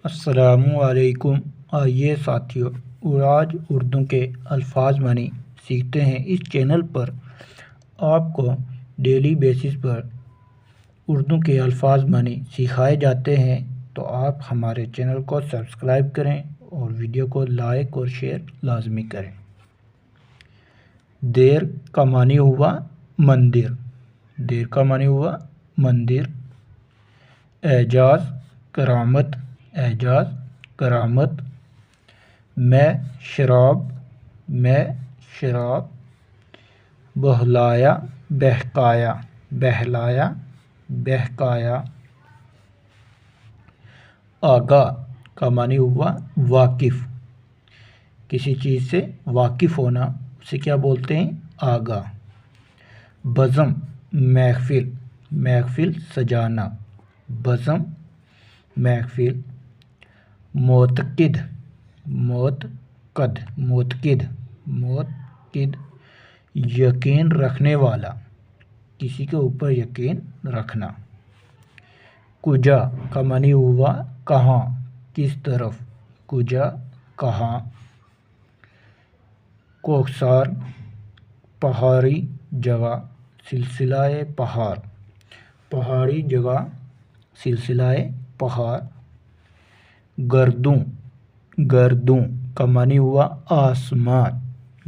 السلام علیکم۔ آئیے ساتھیو، آج اردو کے الفاظ معنی سیکھتے ہیں۔ اس چینل پر آپ کو ڈیلی بیسس پر اردو کے الفاظ معنی سکھائے جاتے ہیں، تو آپ ہمارے چینل کو سبسکرائب کریں اور ویڈیو کو لائک اور شیئر لازمی کریں۔ دیر کا معنی ہوا مندر، دیر کا معنی ہوا مندر۔ اعجاز کرامت، اعجاز کرامت۔ میں شراب، میں شراب۔ بہلایا بہکایا، بہلایا بہکایا۔ آگاہ کا معنی ہوا واقف، کسی چیز سے واقف ہونا، اسے کیا بولتے ہیں؟ آگاہ۔ بزم محفل، محفل سجانا، بزم محفل۔ معتقد، معتقد، معتقد، معتقد۔ یقین رکھنے والا، کسی کے اوپر یقین رکھنا۔ کجا کا معنی ہوا کہاں، کس طرف، کجا کہاں۔ کوکسار پہاڑی جگہ، سلسلہ پہاڑ، پہاڑی جگہ، سلسلہ پہاڑ۔ گردوں، گردوں کا معنی ہوا آسمان،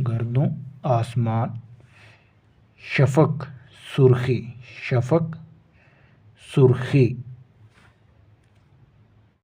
گردوں آسمان۔ شفق سرخی، شفق سرخی۔